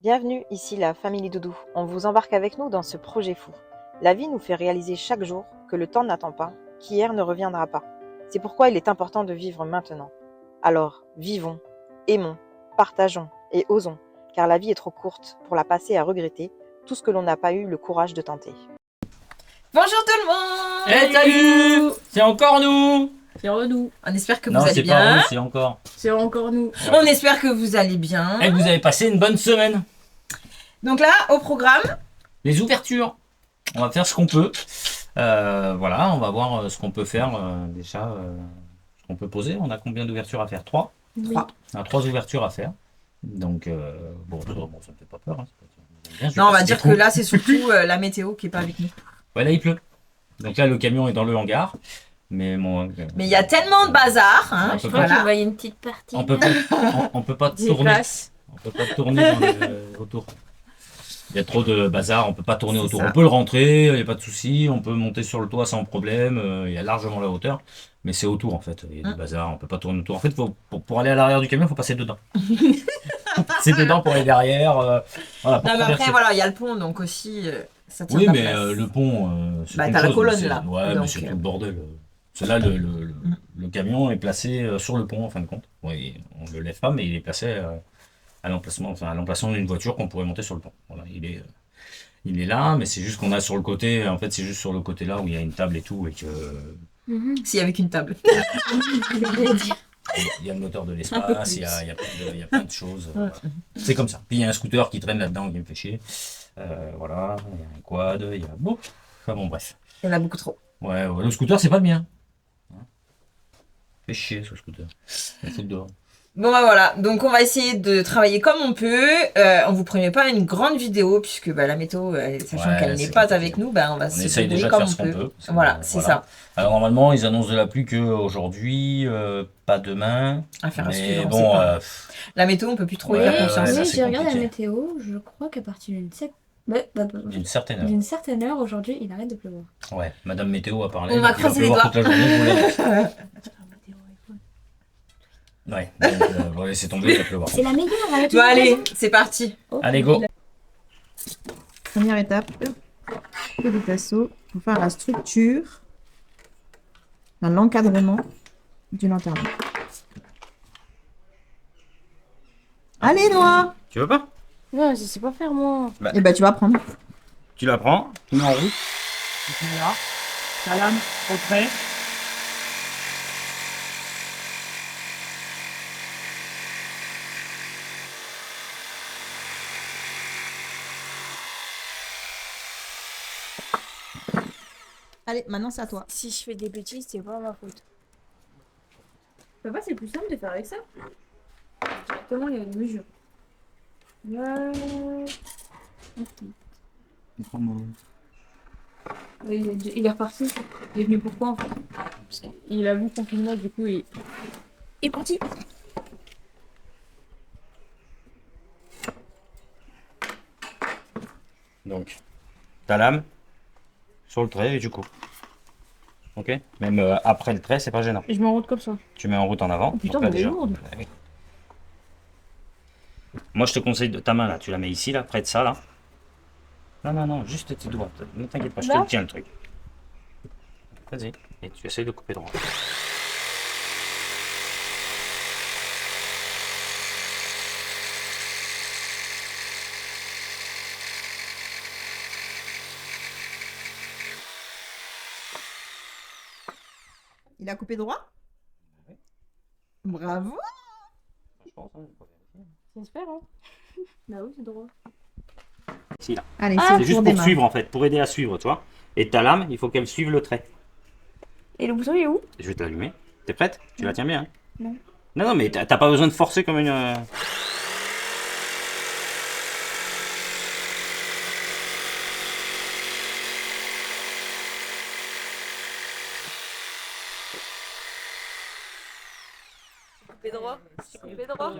Bienvenue, ici la famille Doudou. On vous embarque avec nous dans ce projet fou. La vie nous fait réaliser chaque jour que le temps n'attend pas, qu'hier ne reviendra pas. C'est pourquoi il est important de vivre maintenant. Alors, vivons, aimons, partageons et osons, car la vie est trop courte pour la passer à regretter tout ce que l'on n'a pas eu le courage de tenter. Bonjour tout le monde. Hey, salut. C'est encore nous. C'est nous. On espère que Non, vous allez c'est bien. pas vous, c'est encore. C'est encore nous. On espère que vous allez bien. Et que vous avez passé une bonne semaine. Donc là, au programme, Les ouvertures. On va faire ce qu'on peut. Voilà, on va voir ce qu'on peut faire déjà. Ce qu'on peut poser. On a combien d'ouvertures à faire? 3. Oui. On a 3 ouvertures à faire. Donc, bon, ça me fait pas peur. Hein. Bien, je vais non, on va passer dire des que trous. là, c'est surtout la météo qui est pas avec nous. Ouais, là, il pleut. Donc là, le camion est dans le hangar. Mais bon, Mais il y a tellement de bazar, hein. On peut Je crois pas- que je Voilà. voyais une petite partie. on peut pas Des tourner. places. On peut pas tourner autour. Il y a trop de bazar, on peut pas tourner C'est autour. ça. On peut le rentrer, il n'y a pas de souci. On peut monter sur le toit sans problème. Il y a largement la hauteur, mais c'est autour en fait. Il y a du bazar, on peut pas tourner autour. En fait, pour aller à l'arrière du camion, il faut passer dedans. C'est dedans pour aller derrière. Voilà, pour Non, mais traverser. après, voilà, il y a le pont, donc aussi, ça tient Oui, la mais place. le pont, c'est Bah, une t'as la chose, colonne, mais c'est- là. Ouais, Donc, mais c'est tout le bordel. C'est là le camion est placé sur le pont en fin de compte. Oui, on le lève pas, mais il est placé à l'emplacement d'une voiture qu'on pourrait monter sur le pont. Voilà, il est là, mais c'est juste qu'on a sur le côté. En fait, c'est juste sur le côté là où il y a une table et tout, et que Si, avec une table. il y a le moteur de l'espace, il y a plein de choses. C'est comme ça. Puis il y a un scooter qui traîne là-dedans qui me fait chier. Voilà, il y a un quad, il y a bon. Enfin bon, bref. Il y en a beaucoup trop. Ouais, le scooter, c'est pas le mien. Fait chier ce scooter. Il faut dehors. Bon bah voilà, donc on va essayer de travailler comme on peut. On vous promet pas une grande vidéo puisque bah, la météo, sachant Ouais, qu'elle n'est c'est pas compliqué. avec nous, bah, on va On se essaye débrouiller déjà de comme faire on ce qu'on peut. peut. parce que, Voilà, c'est ça. Alors normalement, ils annoncent de la pluie que aujourd'hui, pas demain. Affaire à Mais suivre, on bon, sait pas. La météo, on peut plus trop y Ouais, faire ouais, confiance. ça, Oui, c'est j'ai regardé la compliqué. météo. Je crois qu'à partir d'une certaine heure. d'une certaine heure aujourd'hui, il arrête de pleuvoir. Ouais, Madame Météo a parlé. On va donc il va croiser les pleuvoir doigts. toute la journée, je vous l'annonce. Ouais, donc on va laisser tomber, il va pleuvoir. C'est la meilleure. Elle a Bon allez, c'est parti. Allez, go. Première étape, le pinceau pour faire la structure dans l'encadrement du lanterne. Allez, Noah! Tu veux pas? Non, je sais pas faire moi. Eh ben, tu vas prendre. Tu la prends, tu mets en route. Tu mets là, ta lame au trait. Allez, maintenant c'est à toi. Si je fais des bêtises, c'est pas ma faute. Papa, c'est plus simple de faire avec ça. Directement, il y a une mesure. Il est reparti. Il est venu pourquoi en fait? Parce qu'il a vu confinement, du coup, il est parti. Donc, ta lame sur le trait et tu coupes. Ok? Même après le trait, c'est pas gênant. Et je m'enroule comme ça. Tu mets en route en avant. Oh putain, donc là, mais elle est déjà. lourde. Ah oui. Moi, je te conseille de ta main là, tu la mets ici, là, près de ça, là. Non, juste tes doigts. Ne t'inquiète pas, je te Là le tiens le truc. Vas-y, et tu essayes de couper droit. Il a coupé droit? Bravo! Je pense, hein, faut vérifier. J'espère, hein. Bah oui, c'est drôle. Ici, là. Allez, Ah, c'est C'est juste pour pour démarrer. suivre en fait, pour aider à suivre, tu vois. Et ta lame, il faut qu'elle suive le trait. Et le bouton, il est où? Je vais te l'allumer. T'es prête? Tu la tiens bien, hein? Non. Non, mais t'as pas besoin de forcer comme une. Coupé droit. C'est coupé droit.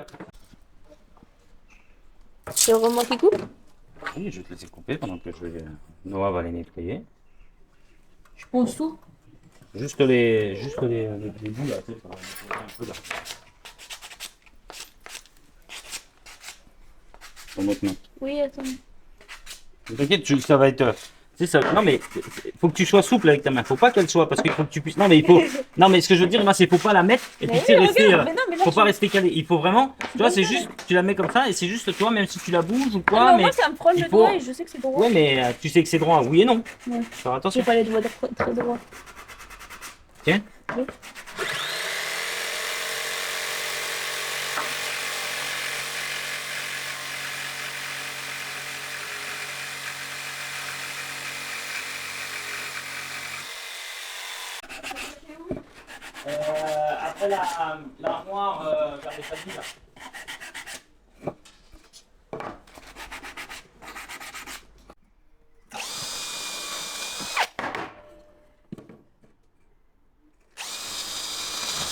C'est le roman qui coupe? Oui, je vais te laisser couper pendant que je vais. Noah va les nettoyer. Je pose tout. Juste les bouts là, tu sais, ça va nettoyer un peu là. Ton autre main. Oui, attends. T'inquiète, ça va être. C'est ça. Non mais faut que tu sois souple avec ta main. Faut pas qu'elle soit parce qu'il faut que tu puisses. Non mais il faut. Non mais ce que je veux dire, moi, c'est faut pas la mettre et puis Mais tu sais oui, rester. regarde, mais non, mais là, Faut tu- pas rester calé. Il faut vraiment. Tu vois, c'est juste. Tu la mets comme ça et c'est juste toi, même si tu la bouges ou Ah quoi. non, Mais moi, ça me frotte il le faut- doigt et je sais que c'est droit. ouais, mais tu sais que c'est droit. Oui et non. Ouais. Faire attention. J'ai pas les doigts très droits. Tiens. Oui. Après l'armoire vers les familles là.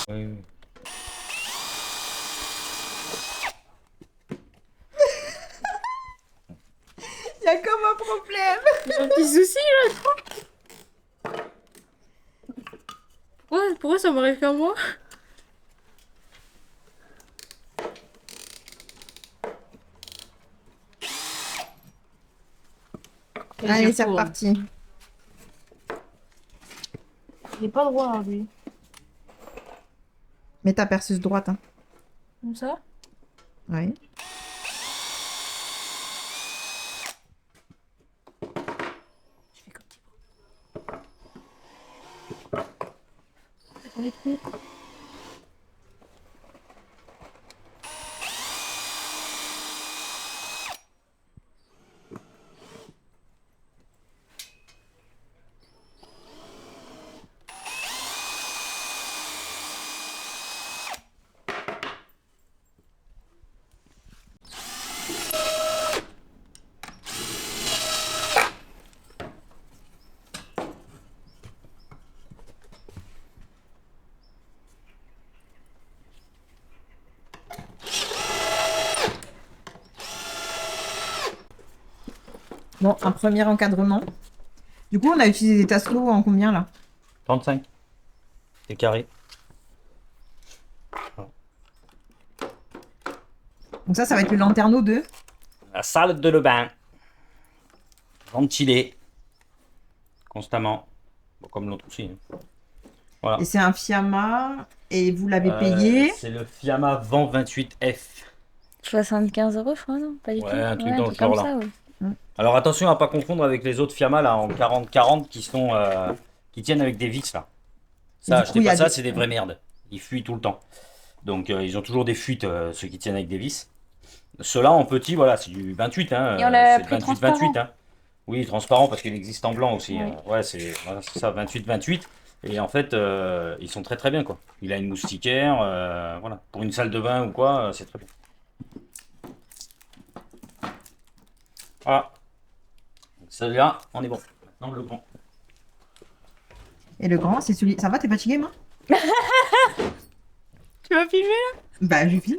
Oui, oui. Il y a comme un problème. J'ai un petit souci là. Pourquoi ça m'arrive qu'à moi? Allez, c'est reparti. Il est pas droit hein, lui. Mets ta perceuse droite. Hein. Comme ça? Ouais. Je fais comme tu veux. Bon, un premier encadrement. Du coup, on a utilisé des tasseaux en combien là? 35. C'est carré. Donc ça va être le lanterneau de... La salle de bain. Ventilée. Constamment. Bon, comme l'autre aussi. Hein. Voilà. Et c'est un Fiamma. Et vous l'avez payé. C'est le Fiamma Vent 28F. 75 €, je crois, non? Pas du Ouais, tout. un truc dans le comme genre, ça, là. ouais. Alors attention à pas confondre avec les autres Fiamma là en 40-40 qui sont qui tiennent avec des vis là. Ça, Du achetez coup, il y pas a ça, des- c'est des vraies merdes. Ils fuient tout le temps. Donc ils ont toujours des fuites ceux qui tiennent avec des vis. Ceux-là en petit, voilà, c'est du 28 hein. Et on l'a C'est pris 28 hein. Oui, transparent parce qu'il existe en blanc aussi. Ouais. Hein. Ouais, c'est voilà, c'est ça 28. Et en fait, ils sont très très bien quoi. Il a une moustiquaire, voilà. Pour une salle de bain ou quoi, c'est très bien. Voilà. Donc, celui-là, on est bon. Maintenant le grand. Et le grand, c'est celui... Ça va, t'es fatigué, moi? Tu vas filmer là? Bah, je filme.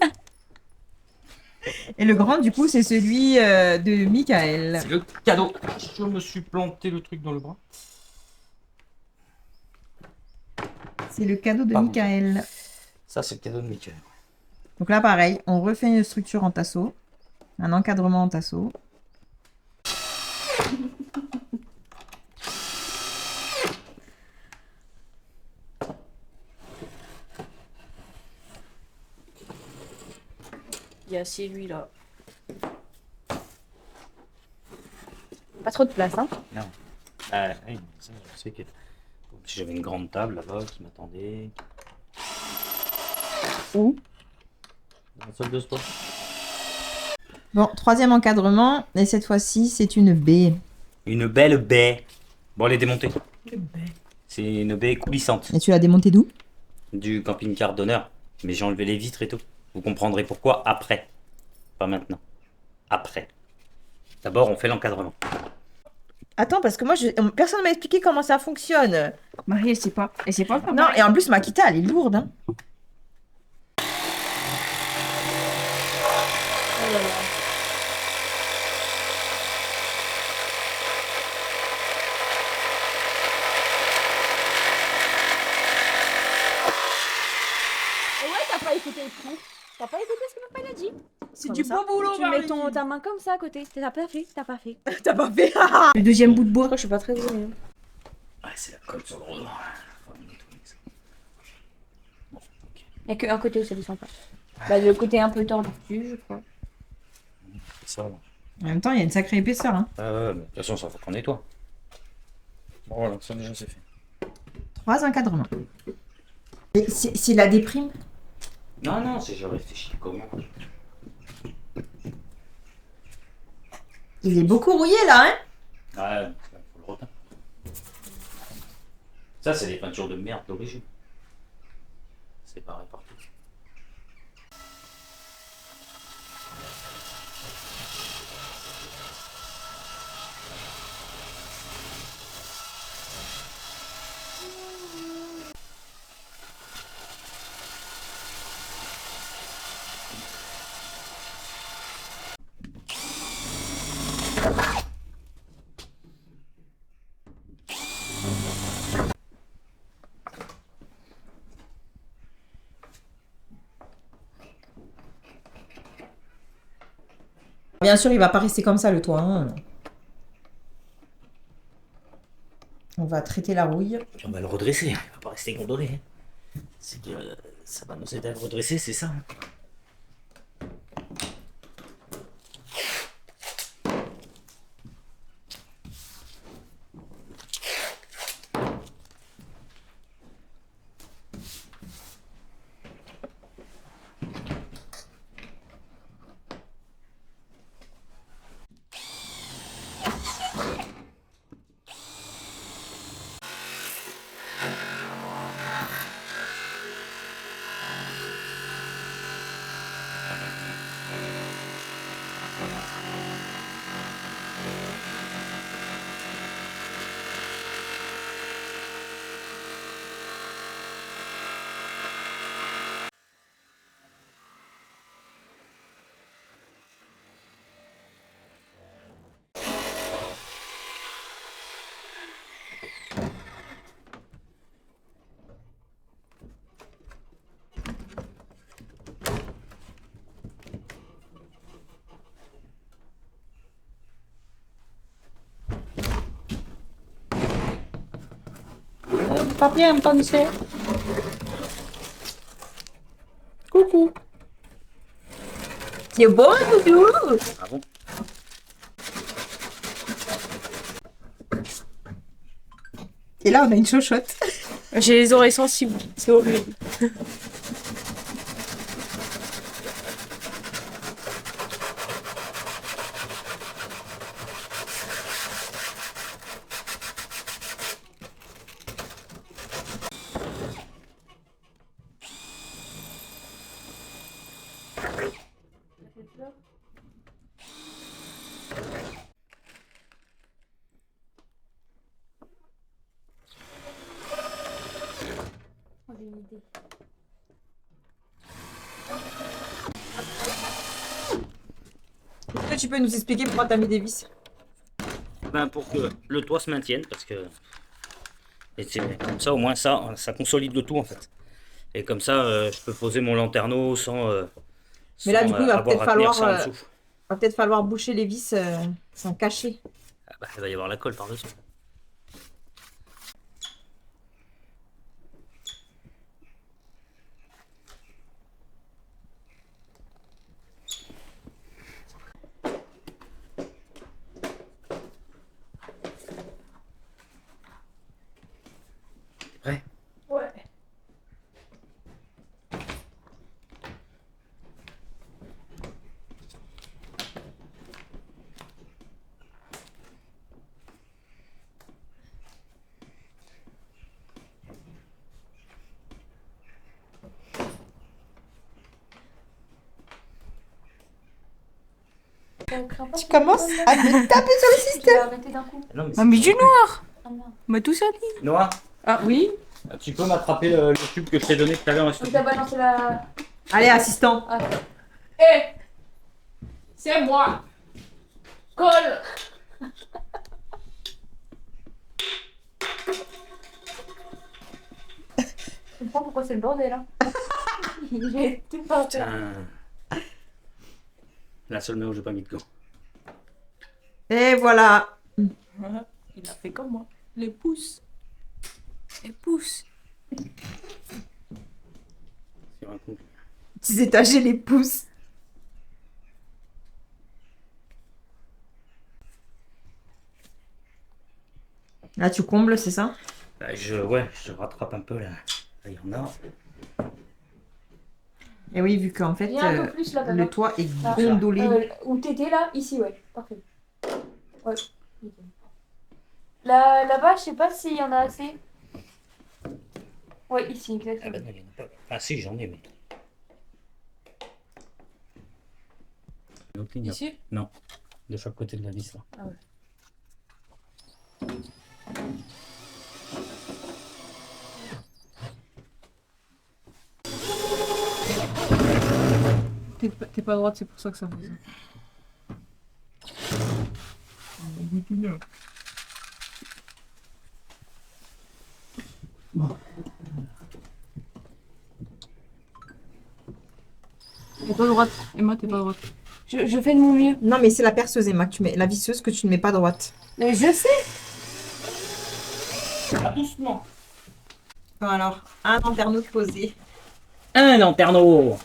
Et le grand, du coup, c'est celui de Michael. C'est le cadeau. Je me suis planté le truc dans le bras. C'est le cadeau de Pardon. Michael. Ça, c'est le cadeau de Michael. Donc là, pareil, on refait une structure en tasseau. Un encadrement en tasseau. Il y a celui là. Pas trop de place, hein? Oui, ça, je sais que si j'avais une grande table là-bas qui m'attendait. Où? Dans la salle de sport. Bon, troisième encadrement. Et cette fois-ci, c'est une baie. Une belle baie. Bon, elle est démontée. C'est une baie coulissante Et tu l'as démontée d'où? du camping-car d'honneur. Mais j'ai enlevé les vitres et tout. Vous comprendrez pourquoi après. Pas maintenant. Après. D'abord, on fait l'encadrement. Attends, parce que moi, personne ne m'a expliqué comment ça fonctionne. Marie, elle sait pas. Elle sait pas Non, et en plus, Makita, elle est lourde. Hein. Oh là là. Et ouais, t'as pas écouté le coup. T'as pas écouté ce que papa il a dit. C'est Comme du ça. beau boulot, Tu mets Marie. ta main comme ça à côté. T'as pas fait, t'as pas fait. T'as pas fait. Le deuxième bout de bois. Moi, je suis pas très douée. Hein. Ouais, c'est la colle sur le redent. Il y a qu'un côté où ça descend pas. Bah, le côté un peu tordu, je crois. Ça, ouais. En même temps, il y a une sacrée épaisseur. Hein. Mais de toute façon, ça faut qu'on nettoie. Bon, voilà, ça déjà c'est fait. 3 encadrements. Et c'est la déprime. Non, non, c'est je réfléchis comment. Il est beaucoup rouillé là, hein. Ouais, faut le repeindre. Ça, c'est des peintures de merde d'origine. C'est pareil partout. Bien sûr, il va pas rester comme ça le toit. Hein. On va traiter la rouille. On va le redresser, il va pas rester gondolé. Hein. C'est que ça va nous aider à le redresser, c'est ça. Papier, entonces. Coucou. C'est beau, Doudou. Ah bon? Et là, on a une chochotte. J'ai les oreilles sensibles. C'est horrible. Est-ce que tu peux nous expliquer pourquoi t'as mis des vis? Ben, pour que le toit se maintienne, parce que. Et c'est comme ça, au moins, ça consolide le tout en fait. Et comme ça, je peux poser mon lanterneau sans. Mais là, du coup, il va avoir peut-être à tenir falloir, ça en dessous. va peut-être falloir boucher les vis sans cacher. Ah bah, il va y avoir la colle par-dessus. T'es prêt? Ouais. Tu commences à me taper sur le système. Tu vas arrêter d'un coup. Non, Ah, mais du noir. Ah merde. Bah, tout ça dit. Noah, Ah, oui. tu peux m'attraper le tube que je t'ai donné tout à l'heure, s'il te On plaît? t'a balancé la. Allez, assistant. Ah. Hé, c'est moi. Colle. Je comprends pourquoi c'est le bordel là. Il est tout partout. Putain. La seule main où j'ai pas mis de gants. Et voilà. Voilà. Il a fait comme moi. Les pouces. Les pouces. Sur un coup. Petits étagers les pouces. Là, tu combles, c'est ça? Là, je rattrape un peu là. Là, il y en a. Et oui, vu qu'en fait, Viens un peu plus là, papa. le toit est Là. gondolé. Où t'étais là? Ici, ouais. Parfait. Ouais. Nickel. Là-bas, je sais pas s'il y en a assez. Ouais, ici, Ah bah exactement. non, il y en a pas. Ah si, j'en ai, mais. L'autre ligne, Ici? non. De chaque côté de la vis là. Ah ouais. T'es pas droite, c'est pour ça que ça fait ça. T'es pas droite. Emma, t'es pas droite. Je fais de mon mieux. Non, mais c'est la perceuse, Emma, que tu mets. La visseuse que tu ne mets pas droite. Mais je sais. Ah, doucement. Bon, alors, un lanterneau posé. Un lanterneau.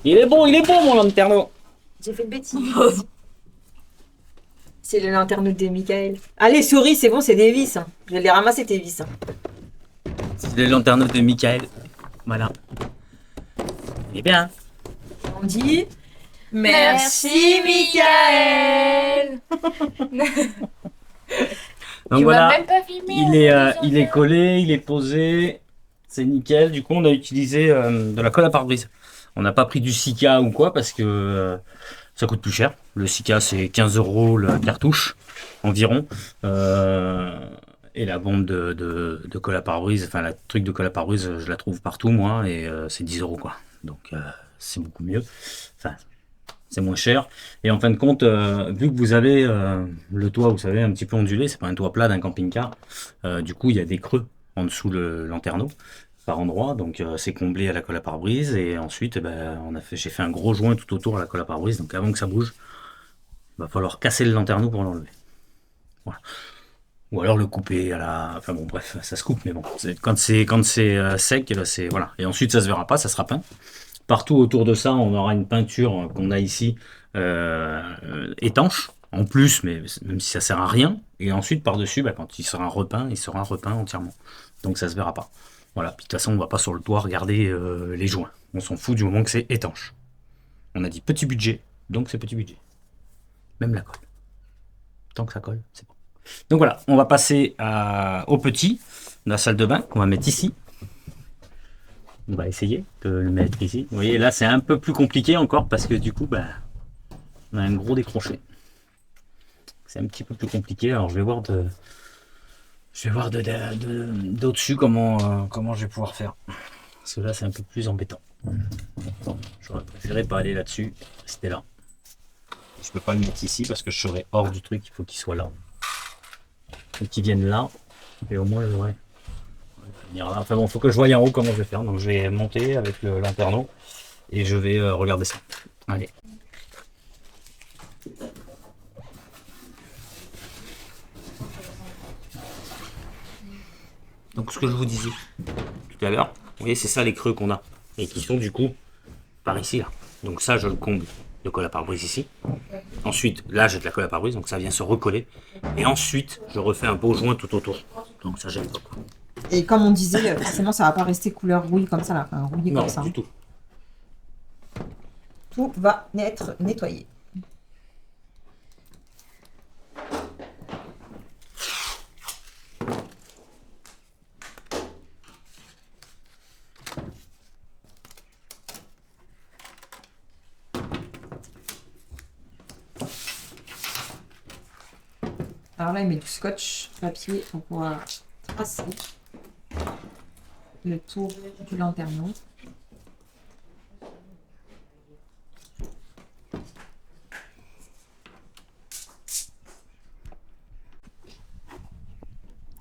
Il est bon, mon lanterneau. J'ai fait une bêtise. C'est le lanterneau de Michael. Allez, souris, c'est bon, c'est des vis. Hein. Je vais les ramasser, tes vis. Hein. C'est le lanterneau de Michael. Voilà. Il est bien. On dit... Merci, Michael. Donc Tu voilà. m'as même pas filmé. Il est collé, il est posé. C'est nickel. Du coup, on a utilisé de la colle à pare-brise. On n'a pas pris du Sika ou quoi parce que ça coûte plus cher. Le Sika, c'est 15 € la cartouche environ. Et la bombe de colle à pare-brise, enfin, la truc de colle à pare-brise, je la trouve partout, moi, et c'est 10 € quoi. Donc, c'est beaucoup mieux. Enfin, c'est moins cher. Et en fin de compte, vu que vous avez le toit, vous savez, un petit peu ondulé, c'est pas un toit plat d'un camping-car, du coup, il y a des creux en dessous le lanterneau par endroit, donc c'est comblé à la colle à pare-brise, et ensuite, j'ai fait un gros joint tout autour à la colle à pare-brise, donc avant que ça bouge, il va falloir casser le lanterneau pour l'enlever. Voilà. Ou alors le couper à la... Enfin bon, bref, ça se coupe, mais bon, quand c'est sec, c'est... Voilà. Et ensuite, ça se verra pas, ça sera peint. Partout autour de ça, on aura une peinture qu'on a ici, étanche, en plus, mais même si ça sert à rien. Et ensuite, par-dessus, quand il sera repeint entièrement. Donc ça se verra pas. Voilà, puis de toute façon, on va pas sur le toit regarder les joints. On s'en fout du moment que c'est étanche. On a dit petit budget, donc c'est petit budget. Même la colle. Tant que ça colle, c'est bon. Donc voilà, on va passer au petit, de la salle de bain, qu'on va mettre ici. On va essayer de le mettre ici. Vous voyez, là, c'est un peu plus compliqué encore parce que du coup, on a un gros décroché. C'est un petit peu plus compliqué. Alors, je vais voir d'au-dessus comment je vais pouvoir faire. Parce que là, c'est un peu plus embêtant. J'aurais préféré pas aller là-dessus. C'était là. Je peux pas le mettre ici parce que je serais hors du truc. Il faut qu'il soit là. Et qu'il vienne là. Et au moins, j'aurais... Enfin bon, faut que je voie en haut comment je vais faire. Donc je vais monter avec le lanterneau et je vais regarder ça. Allez. Donc ce que je vous disais tout à l'heure, vous voyez, c'est ça les creux qu'on a et qui sont du coup par ici là. Donc ça, je le comble de colle à pare-brise ici. Ensuite, là j'ai de la colle à pare-brise, donc ça vient se recoller. Et ensuite, je refais un beau joint tout autour. Donc ça gêne pas quoi. Et comme on disait, forcément, ça va pas rester couleur rouille comme ça, là. Enfin, rouillé Non, comme ça. du tout. Tout va être nettoyé. Alors là, il met du scotch papier pour pouvoir tracer le tour du lanterneau.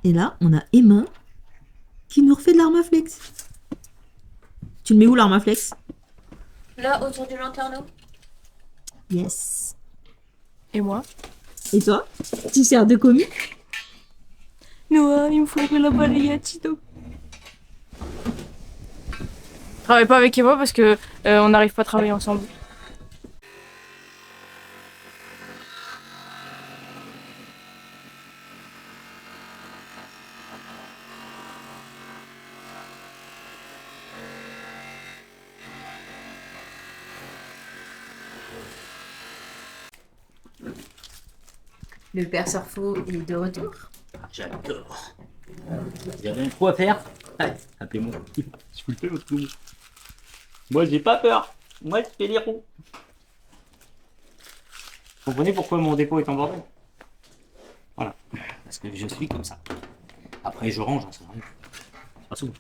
Et là, on a Emma qui nous refait de l'Armaflex. Tu le mets où l'Armaflex? Là, autour du lanterneau. Yes. Et moi? Et toi? Tu sers de commis? Noah, il me faudrait la balayette, Tito. Je travaille pas avec Eva parce que on n'arrive pas à travailler ensemble. Le père Surfo est de retour. J'adore. Vous avez un trou à faire? Allez, appelez-moi. Je vous le fais au trou. Moi, j'ai pas peur. Moi, je fais les roues. Vous comprenez pourquoi mon dépôt est en bordel? Voilà. Parce que je suis comme ça. Après, je range, hein, ça arrive. C'est pas souvent.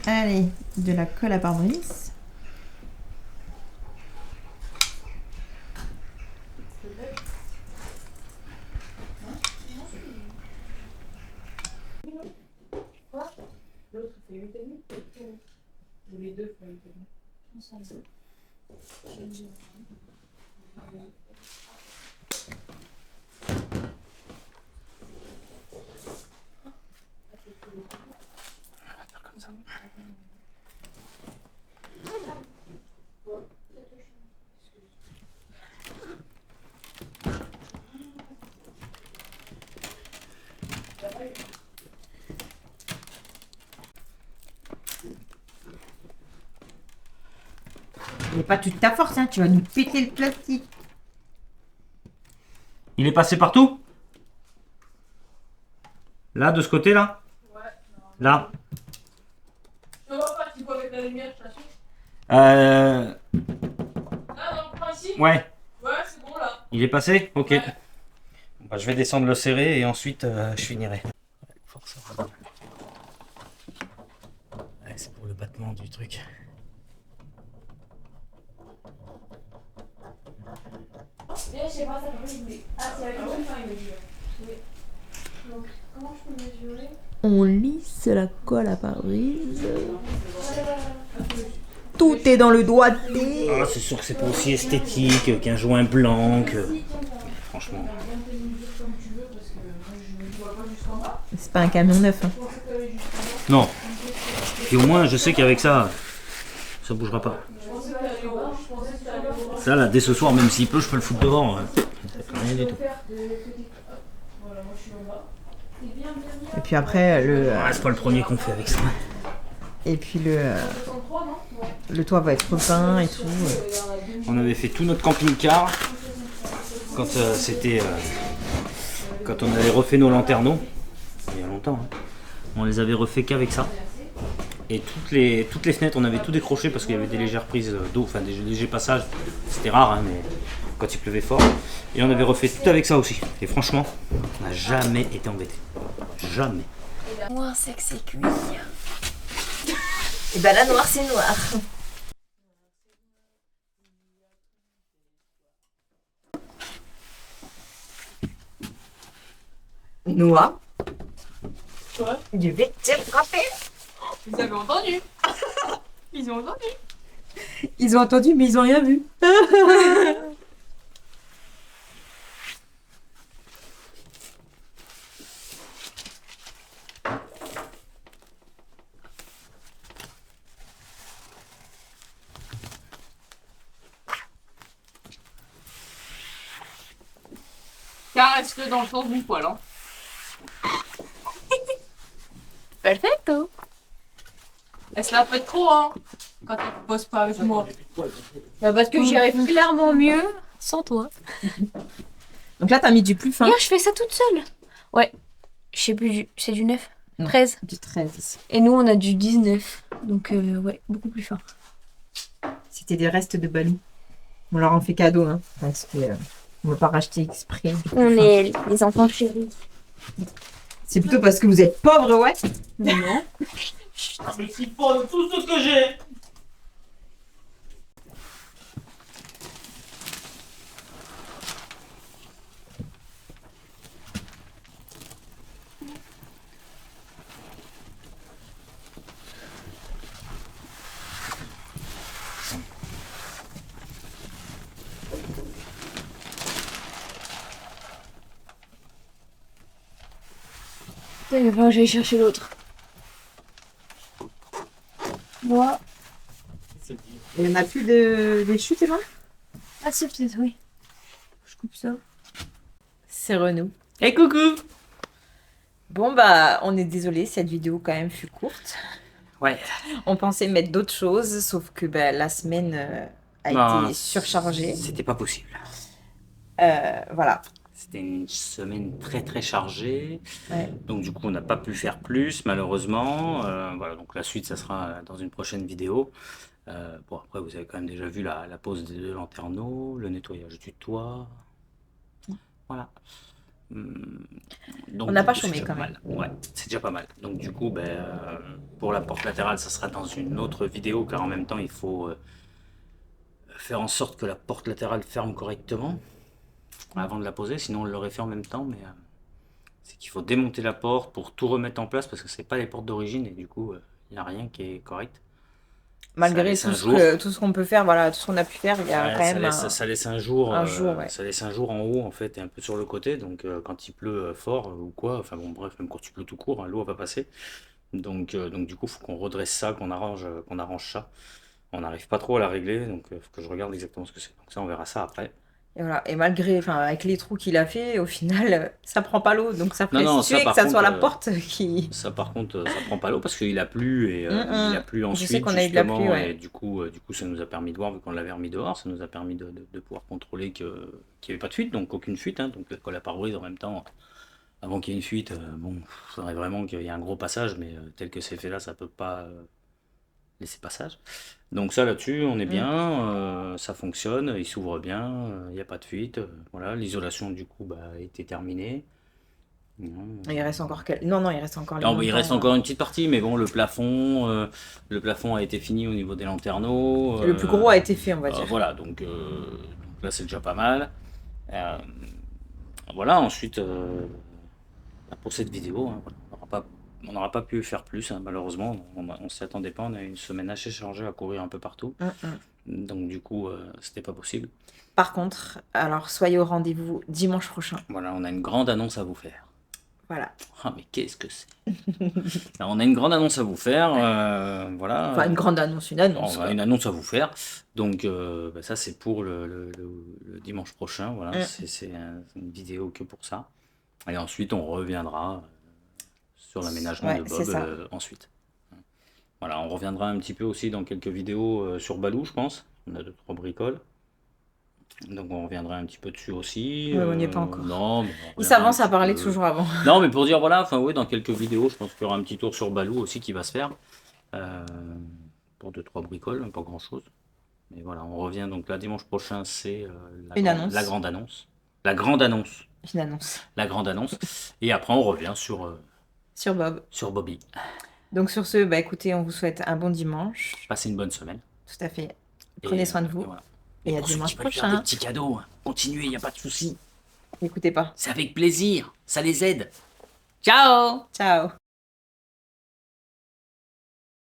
Allez, de la colle à pare-brise. Mais pas toute ta force, hein, tu vas nous péter le plastique. Il est passé partout? Là, de ce côté-là? Ouais. Là? Je vois pas, tu vois avec la lumière, je t'assure. Euh... Là, dans le coin ici? Ouais. Ouais, c'est bon là. Il est passé? Ok. Ouais. Bah, je vais descendre le serré et ensuite je finirai. Force. Ouais, c'est pour le battement du truc. Je sais pas, ça peut jouer. Ah, c'est avec le fin, il me dit. Oui. Donc, comment je peux mesurer? On lisse la colle à pare-brise. Tout est dans le doigté. Ah, c'est sûr que c'est pas aussi esthétique qu'un joint blanc. Franchement. C'est pas un camion neuf. Hein. Non. Puis au moins, je sais qu'avec ça, ça bougera pas. Ça, là, dès ce soir, même s'il pleut, je peux le foutre devant. Ça fait rien du tout. Et puis après, C'est pas le premier qu'on fait avec ça. et puis le toit va être repeint et tout. On avait fait tout notre camping-car quand quand on avait refait nos lanterneaux. Il y a longtemps. Hein. On les avait refait qu'avec ça. Et toutes les fenêtres, on avait tout décroché parce qu'il y avait des légères prises d'eau, enfin des légers passages. C'était rare, hein, mais quand il pleuvait fort. Et on avait refait tout avec ça aussi. Et franchement, on n'a jamais été embêté. Jamais. Noir, c'est que c'est cuir. Et bah là, noir, c'est noir. Noah, Quoi? je vais te frapper. Vous avez entendu? Ils ont entendu. Ils ont entendu, mais ils ont rien vu. Caresse-le dans le sens du poil, hein. Perfecto. Elle se la pète trop, hein, quand elle ne pose pas avec moi. Bah parce que j'y arrive clairement mieux sans toi. Donc là, t'as mis du plus fin. Regarde, je fais ça toute seule. Ouais. Je sais plus, c'est du 9. Non. 13. Du 13. Et nous, on a du 19. Donc, ouais, beaucoup plus fin. C'était des restes de Balou. On leur en fait cadeau, hein. Parce que on va pas racheter exprès. On est les enfants chéris. C'est plutôt parce que vous êtes pauvres, ouais. Non. Je suis pas de tout ce que j'ai. Il va falloir que j'aille chercher l'autre. Moi. Il y en a plus de chutes, Emma? Ah, c'est peut-être, oui. Je coupe ça. C'est Renaud. Et coucou! Bon, bah, on est désolé, cette vidéo quand même fut courte. Ouais. On pensait mettre d'autres choses, sauf que bah, la semaine a été surchargée. C'était pas possible. Voilà. C'était une semaine très chargée. Ouais. Donc du coup, on n'a pas pu faire plus, malheureusement. Voilà, donc la suite, ça sera dans une prochaine vidéo. Bon, après, vous avez quand même déjà vu la pose des 2 lanterneaux, le nettoyage du toit. Voilà. Donc, On n'a du pas coup, chômé c'est déjà quand pas mal. Ouais, c'est déjà pas mal. Donc du coup, pour la porte latérale, ça sera dans une autre vidéo, car en même temps, il faut faire en sorte que la porte latérale ferme correctement avant de la poser, sinon on l'aurait fait en même temps, mais c'est qu'il faut démonter la porte pour tout remettre en place, parce que c'est pas les portes d'origine, et du coup, il n'y a rien qui est correct. Malgré laisse tout un ce, jour. tout ce qu'on peut faire, voilà, tout ce qu'on a pu faire, il y a Ouais, quand même ça laisse un jour, ouais. ça laisse un jour en haut en fait et un peu sur le côté. Donc quand il pleut fort ou quoi, enfin bon bref, même quand il pleut tout court, hein, l'eau va passer. Donc du coup, faut qu'on redresse ça, qu'on arrange ça. On n'arrive pas trop à la régler, donc faut que je regarde exactement ce que c'est. Donc ça, on verra ça après. Et voilà. Et malgré, enfin, avec les trous qu'il a fait, au final, ça prend pas l'eau. Donc ça ferait Non, situer ça, que par ça contre, soit la porte qui. Ça par contre, ça prend pas l'eau parce qu'il a plu et il a plu Je ensuite sais qu'on a eu de la pluie, justement, ouais. et du coup ça nous a permis de voir, vu qu'on l'avait remis dehors, ça nous a permis de pouvoir contrôler qu'il n'y avait pas de fuite, donc aucune fuite, hein, donc la pare-brise en même temps, avant qu'il y ait une fuite, bon, il faudrait vraiment qu'il y ait un gros passage, mais tel que c'est fait là, ça peut pas laisser passage. Donc ça là-dessus, on est bien, ça fonctionne, il s'ouvre bien, il n'y a pas de fuite, voilà, l'isolation du coup a été terminée. Il reste encore Non, il reste encore les Non, mais il montants, reste encore une petite partie, mais bon, le plafond a été fini au niveau des lanterneaux. Le plus gros a été fait, on va dire. Voilà, donc là c'est déjà pas mal. Voilà, ensuite, pour cette vidéo, hein, on n'aura pas pu faire plus, hein, malheureusement. On s'y attendait pas, on a eu une semaine assez chargée à courir un peu partout. Donc du coup, c'était pas possible. Par contre, alors soyez au rendez-vous dimanche prochain. Voilà, on a une grande annonce à vous faire. Voilà. Ah, mais qu'est-ce que c'est? Alors, on a une grande annonce à vous faire, voilà. Enfin, une grande annonce, une annonce. On a une annonce à vous faire. Donc, ça, c'est pour le dimanche prochain. Voilà, c'est une vidéo que pour ça. Et ensuite, on reviendra sur l'aménagement de Bob ensuite. Voilà, on reviendra un petit peu aussi dans quelques vidéos sur Balou, je pense. On a 2-3 bricoles. Donc on reviendra un petit peu dessus aussi. Ouais, on n'y est pas encore. Non, mais Il s'avance à parler toujours avant. Non, mais pour dire, voilà, enfin oui, dans quelques vidéos, je pense qu'il y aura un petit tour sur Balou aussi qui va se faire. Pour 2-3 bricoles, pas grand chose. Mais voilà, on revient donc là dimanche prochain, c'est la grande annonce. La grande annonce. Une annonce. La grande annonce. Et après, on revient sur Bob. Sur Bobby. Donc sur ce, écoutez, on vous souhaite un bon dimanche. Passez une bonne semaine. Tout à fait. Prenez soin de vous. Et à dimanche prochain. Des petits cadeaux, hein. Continuez, il n'y a pas de souci. N'écoutez pas. C'est avec plaisir, ça les aide. Ciao! Ciao!